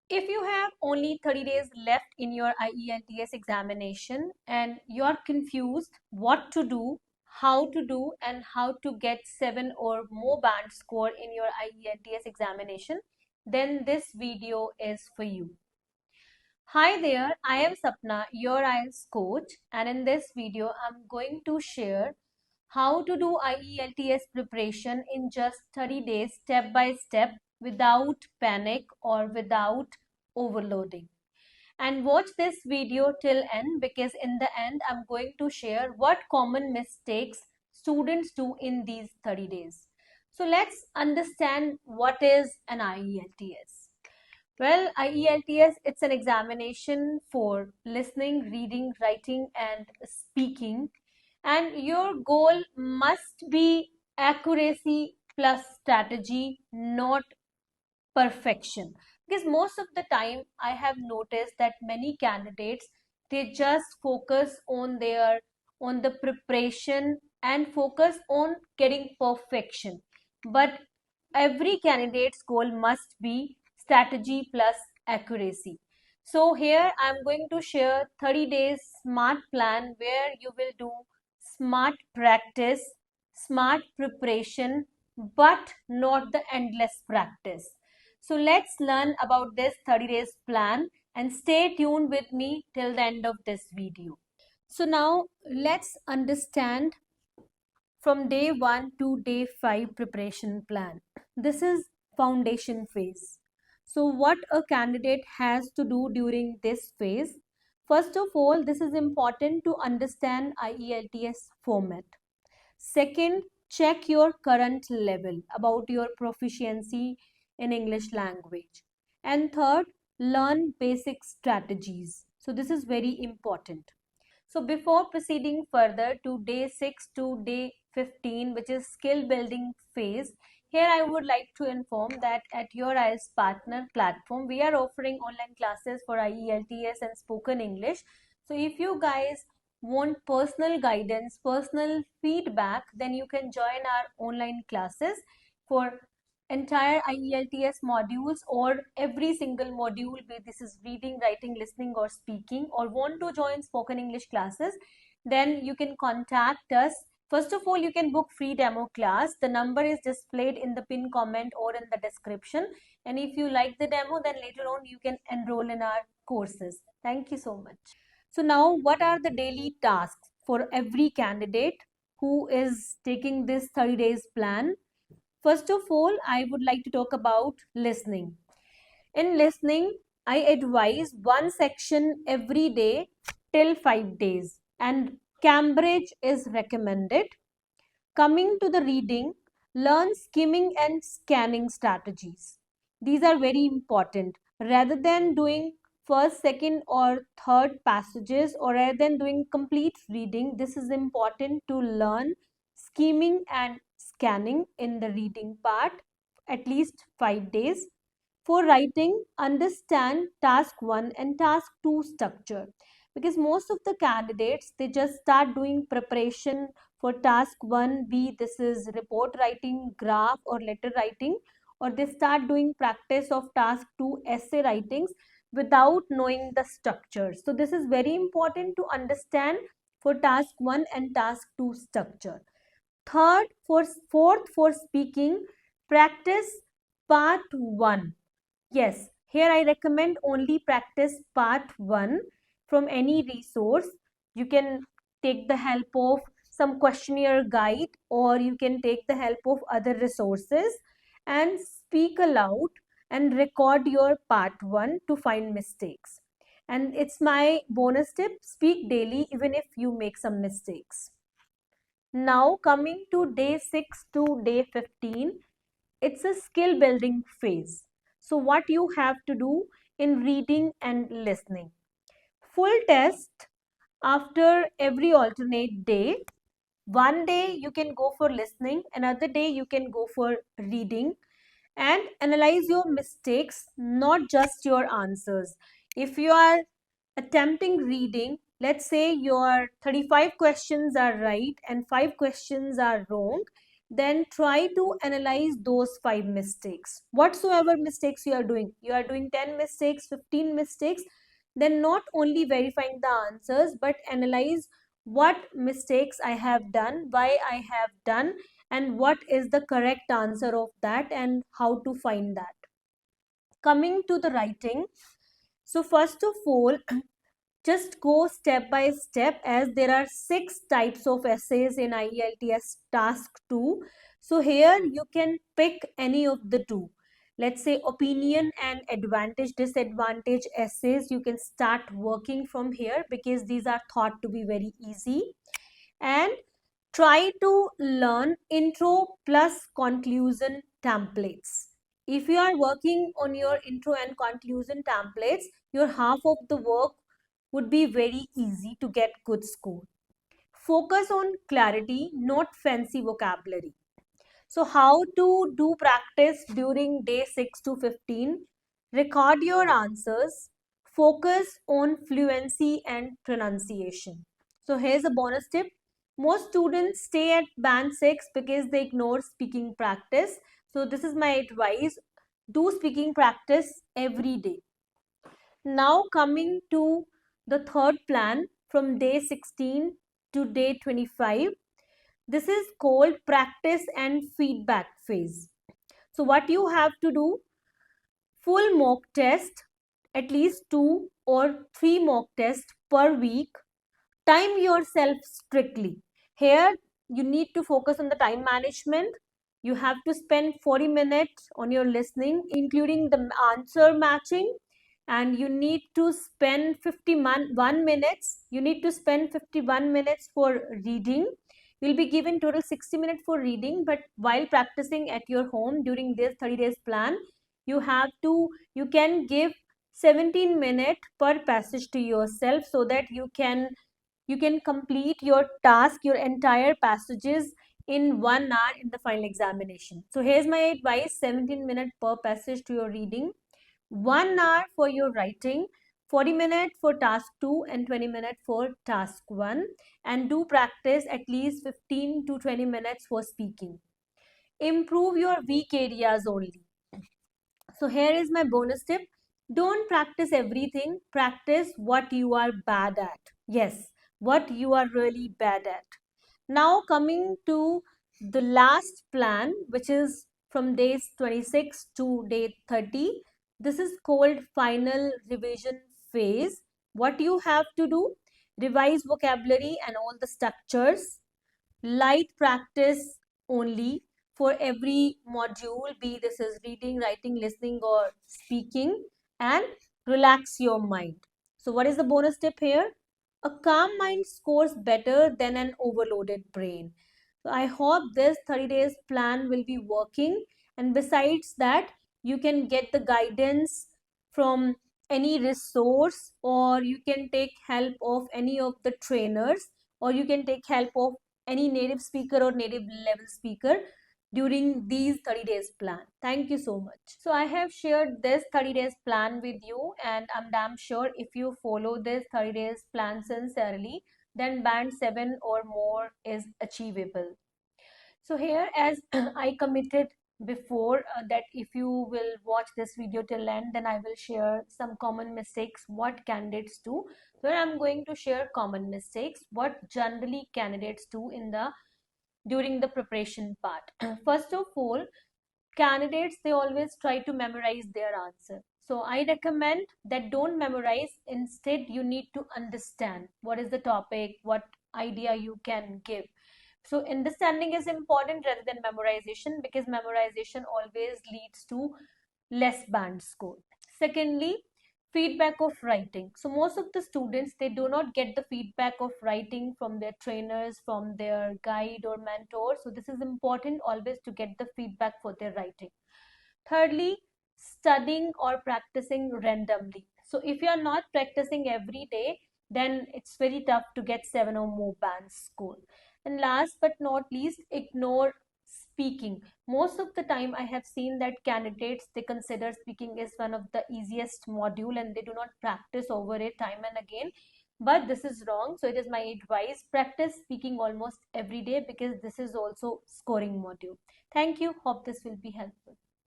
If you have only 30 days left in your IELTS examination and you're confused what to do, how to do, and how to get 7 or more band score in your IELTS examination, then this video is for you. Hi there, I am Sapna, your IELTS coach, and in this video, I'm going to share how to do IELTS preparation in just 30 days, step by step, without panic or without overloading. And watch this video till end, because in the end, I'm going to share what common mistakes students do in these 30 days. So let's understand what is an IELTS. Well, IELTS, it's an examination for listening, reading, writing, and speaking. And your goal must be accuracy plus strategy, not perfection. Because most of the time, I have noticed that many candidates, they just focus on the preparation and focus on getting perfection. But every candidate's goal must be strategy plus accuracy. So here I'm going to share 30 days smart plan where you will do smart practice, smart preparation, but not the endless practice. So let's learn about this 30 days plan and stay tuned with me till the end of this video. So now let's understand from day 1 to day 5 preparation plan. This is foundation phase. So what a candidate has to do during this phase? First of all, this is important to understand IELTS format. Second, check your current level about your proficiency in English language. And third, learn basic strategies. So this is very important. So before proceeding further to day 6 to day 15, which is skill building phase, here I would like to inform that at your IELTS partner platform, we are offering online classes for IELTS and spoken English. So if you guys want personal guidance, personal feedback, then you can join our online classes for entire IELTS modules or every single module, be this is reading, writing, listening, or speaking, or want to join spoken English classes, then you can contact us. First of all, you can book free demo class. The number is displayed in the pinned comment or in the description. And if you like the demo, then later on you can enroll in our courses. Thank you so much. So now, what are the daily tasks for every candidate who is taking this 30 days plan? First of all, I would like to talk about listening. In listening, I advise one section every day till 5 days, and Cambridge is recommended. Coming to the reading, learn skimming and scanning strategies. These are very important. Rather than doing first, second, or third passages, or rather than doing complete reading, this is important to learn skimming and scanning in the reading part at least 5 days. For writing, understand task 1 and task 2 structure, because most of the candidates, they just start doing preparation for task 1B, this is report writing, graph or letter writing, or they start doing practice of task 2 essay writings without knowing the structure. So this is very important to understand for task 1 and task 2 structure. Fourth, for speaking, practice part 1. Yes, here I recommend only practice part 1 from any resource. You can take the help of some questionnaire guide, or you can take the help of other resources and speak aloud and record your part 1 to find mistakes. And it's my bonus tip, speak daily even if you make some mistakes. Now coming to day 6 to day 15, it's a skill building phase. So what you have to do in reading and listening. Full test after every alternate day. One day you can go for listening, another day you can go for reading, and analyze your mistakes, not just your answers. If you are attempting reading, let's say your 35 questions are right and 5 questions are wrong, then try to analyze those 5 mistakes. Whatsoever mistakes you are doing 10 mistakes, 15 mistakes, then not only verifying the answers, but analyze what mistakes I have done, why I have done, and what is the correct answer of that, and how to find that. Coming to the writing, so first of all, just go step by step, as there are 6 types of essays in IELTS task 2. So here you can pick any of the two. Let's say opinion and advantage disadvantage essays, you can start working from here because these are thought to be very easy. And try to learn intro plus conclusion templates. If you are working on your intro and conclusion templates, your half of the work would be very easy to get good score. Focus on clarity, not fancy vocabulary. So how to do practice during day 6 to 15? Record your answers. Focus on fluency and pronunciation. So here's a bonus tip. Most students stay at band 6 because they ignore speaking practice. So this is my advice. Do speaking practice every day. Now coming to the third plan from day 16 to day 25. This is called practice and feedback phase. So what you have to do, full mock test, at least 2 or 3 mock tests per week. Time yourself strictly. Here you need to focus on the time management. You have to spend 40 minutes on your listening, including the answer matching, and you need to spend 51 minutes. You need to spend 51 minutes for reading. You'll be given total 60 minutes for reading, but while practicing at your home during this 30 days plan, you can give 17 minutes per passage to yourself, so that you can complete your task, your entire passages in 1 hour in the final examination. So here's my advice: 17 minutes per passage to your reading, 1 hour for your writing, 40 minutes for task 2 and 20 minutes for task 1, and do practice at least 15 to 20 minutes for speaking. Improve your weak areas only. So here is my bonus tip. Don't practice everything. Practice what you are bad at. Yes, what you are really bad at. Now coming to the last plan, which is from days 26 to day 30. This is called final revision phase. What you have to do, revise vocabulary and all the structures, light practice only for every module, be this is reading, writing, listening or speaking, and relax your mind. So what is the bonus tip here? A calm mind scores better than an overloaded brain. So I hope this 30 days plan will be working, and besides that, you can get the guidance from any resource, or you can take help of any of the trainers, or you can take help of any native speaker or native level speaker during these 30 days plan. Thank you so much. So I have shared this 30 days plan with you, and I'm damn sure if you follow this 30 days plan sincerely, then band 7 or more is achievable. So here, as I committed before, that if you will watch this video till end, then I will share some common mistakes what candidates do. So I'm going to share common mistakes what generally candidates do in the during the preparation part. First of all, candidates, they always try to memorize their answer. So I recommend that don't memorize. Instead, you need to understand what is the topic, what idea you can give. So understanding is important rather than memorization, because memorization always leads to less band score. Secondly, feedback of writing. So most of the students, they do not get the feedback of writing from their trainers, from their guide or mentor. So this is important always to get the feedback for their writing. Thirdly, studying or practicing randomly. So if you are not practicing every day, then it's very tough to get 7 or more bands score. And last but not least, ignore speaking. Most of the time I have seen that candidates, they consider speaking is one of the easiest module, and they do not practice over it time and again. but this is wrong. So it is my advice, practice speaking almost every day, because this is also scoring module. Thank you. Hope this will be helpful.